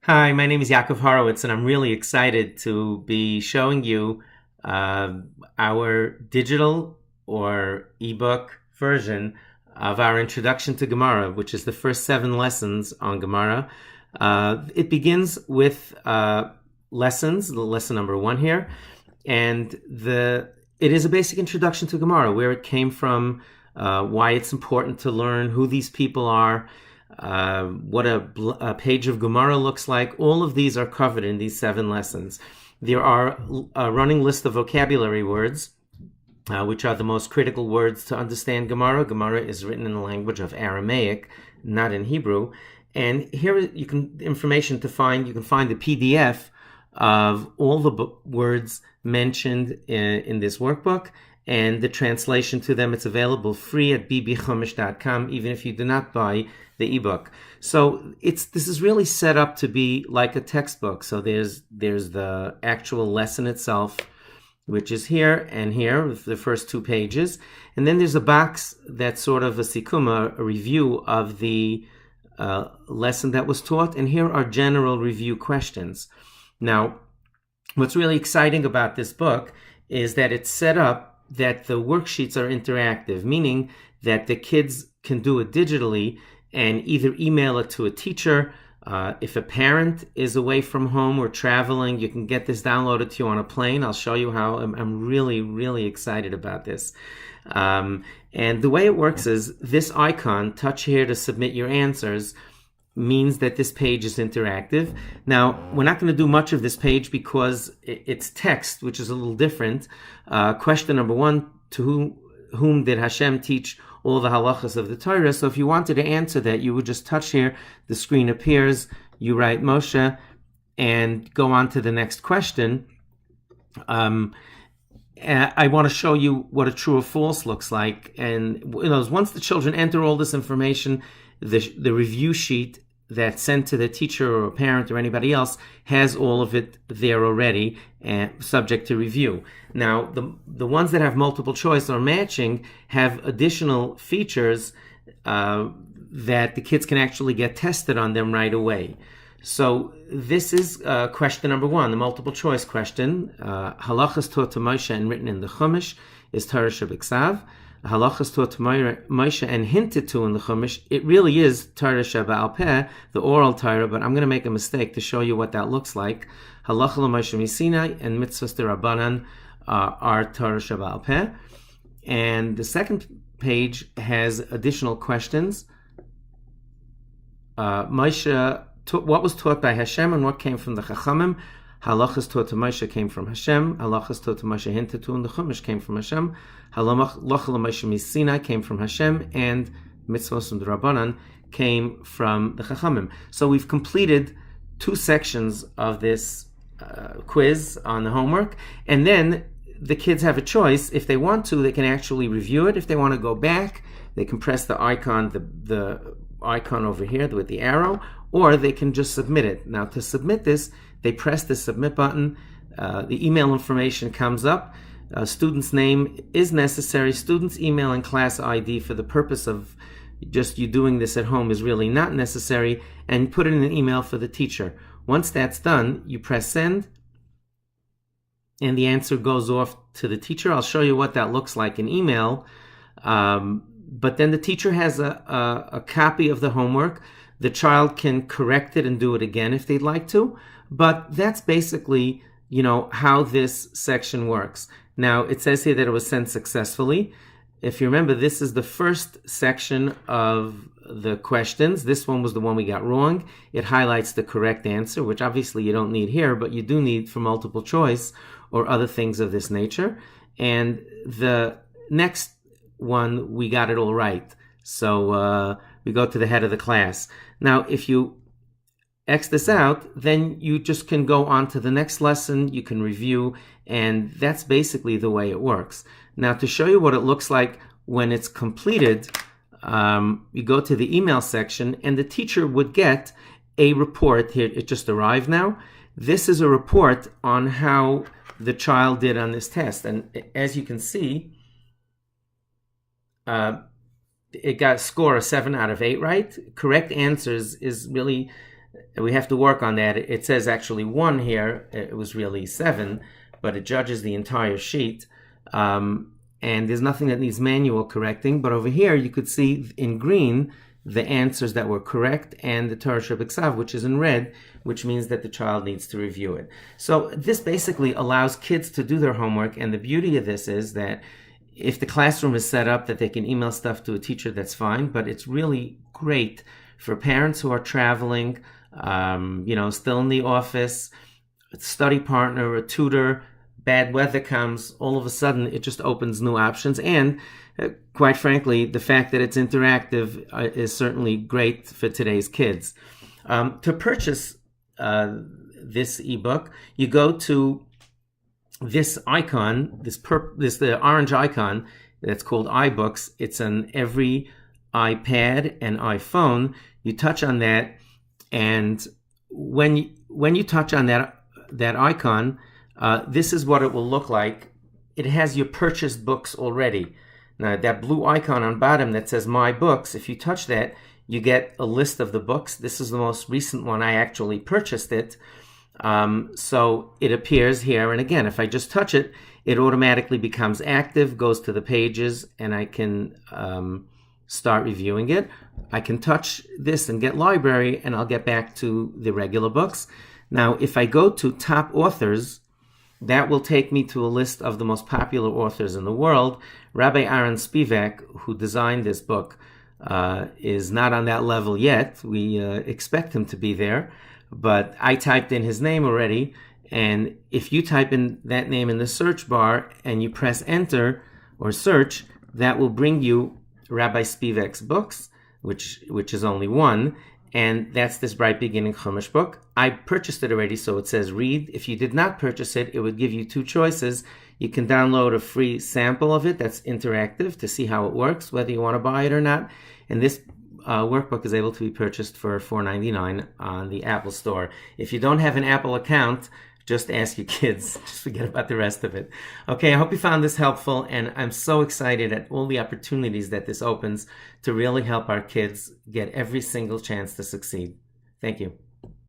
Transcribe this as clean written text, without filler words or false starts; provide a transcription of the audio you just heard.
Hi, my name is Yakov Horowitz, and I'm really excited to be showing you our digital or ebook version of our Introduction to Gemara, which is the first 7 lessons on Gemara. It begins with lesson number 1 here, and it is a basic introduction to Gemara, where it came from, why it's important to learn who these people are, what a page of Gemara looks like. All of these are covered in these 7 lessons. There are a running list of vocabulary words, which are the most critical words to understand Gemara. Gemara is written in the language of Aramaic, not in Hebrew. And here you can the PDF of all the words mentioned in this workbook, and the translation to them. It's available free at bbchumash.com, even if you do not buy the ebook. So this is really set up to be like a textbook. So there's the actual lesson itself, which is here and here, the first 2 pages. And then there's a box that's sort of a sikuma, a review of the lesson that was taught. And here are general review questions. Now, what's really exciting about this book is that it's set up that the worksheets are interactive, meaning that the kids can do it digitally and either email it to a teacher. If a parent is away from home or traveling, you can get this downloaded to you on a plane. I'll show you how. I'm really, really excited about this. And the way it works is this icon, touch here to submit your answers, means that this page is interactive. Now, we're not going to do much of this page because it's text, which is a little different. Question number 1, to whom did Hashem teach all the halachas of the Torah? So if you wanted to answer that, you would just touch here, the screen appears, you write Moshe, and go on to the next question. I want to show you what a true or false looks like. And once the children enter all this information, the review sheet that's sent to the teacher or a parent or anybody else has all of it there already, and subject to review. Now, the ones that have multiple choice or matching have additional features that the kids can actually get tested on them right away. So this is question number 1, the multiple choice question. Halachas taught to Moshe and written in the Chumash is Torah Shebiksav. Halachas taught to Moshe and hinted to in the Chumash, it really is Torah Sheba'al Peh, the oral Torah, but I'm going to make a mistake to show you what that looks like. Halacha l'Moshe Misinai and Mitzvos D'Rabbanan are Torah Sheba'al Peh. And the second page has additional questions. Moshe, what was taught by Hashem and what came from the Chachamim? Halachas taught to Moshe came from Hashem. Halachas taught to Moshe hinted to in the Chumash came from Hashem. Halacha l'Moshe Misinai came from Hashem, and Mitzvos and Rabbanan came from the Chachamim. So we've completed 2 sections of this quiz on the homework, and then the kids have a choice. If they want to, they can actually review it. If they want to go back, they can press the icon, the icon over here with the arrow, or they can just submit it. Now, to submit this, they press the submit button. The email information comes up. Student's name is necessary. Student's email and class ID for the purpose of just you doing this at home is really not necessary, and put it in an email for the teacher. Once that's done, you press send, and the answer goes off to the teacher. I'll show you what that looks like in email. But then the teacher has a copy of the homework. The child can correct it and do it again if they'd like to. But that's basically, how this section works. Now, it says here that it was sent successfully. If you remember, this is the first section of the questions. This one was the one we got wrong. It highlights the correct answer, which obviously you don't need here, but you do need for multiple choice or other things of this nature. And the next one, we got it all right. So we go to the head of the class. Now, if you X this out, then you just can go on to the next lesson, you can review, and that's basically the way it works. Now, to show you what it looks like when it's completed, you go to the email section, and the teacher would get a report. Here, it just arrived now. This is a report on how the child did on this test. And as you can see, it got a score of 7 out of 8, right? Correct answers is really we have to work on that. It says actually 1 here. It was really 7, but it judges the entire sheet. And there's nothing that needs manual correcting. But over here, you could see in green the answers that were correct and the Torah Shebiksav, which is in red, which means that the child needs to review it. So this basically allows kids to do their homework. And the beauty of this is that if the classroom is set up that they can email stuff to a teacher, that's fine. But it's really great for parents who are traveling, still in the office, a study partner, a tutor, bad weather comes, all of a sudden it just opens new options. And quite frankly, the fact that it's interactive is certainly great for today's kids. To purchase this ebook, you go to this icon, the orange icon that's called iBooks. It's on every iPad and iPhone. You touch on that, and when you touch on that icon, this is what it will look like. It has your purchased books already. Now, that blue icon on bottom that says My Books, if you touch that, you get a list of the books. This is the most recent one. I actually purchased it. So it appears here. And again, if I just touch it, it automatically becomes active, goes to the pages, and I can start reviewing it. I can touch this and get library, and I'll get back to the regular books. Now, if I go to top authors, that will take me to a list of the most popular authors in the world. Rabbi Aaron Spivak, who designed this book, is not on that level yet. We expect him to be there, but I typed in his name already. And if you type in that name in the search bar and you press enter or search, that will bring you Rabbi Spivak's books, which is only one. And that's this Bright Beginning Chumash book. I purchased it already, so it says read. If you did not purchase it, it would give you 2 choices. You can download a free sample of it that's interactive to see how it works, whether you want to buy it or not. And this workbook is able to be purchased for $4.99 on the Apple Store. If you don't have an Apple account, just ask your kids. Just forget about the rest of it. Okay, I hope you found this helpful, and I'm so excited at all the opportunities that this opens to really help our kids get every single chance to succeed. Thank you.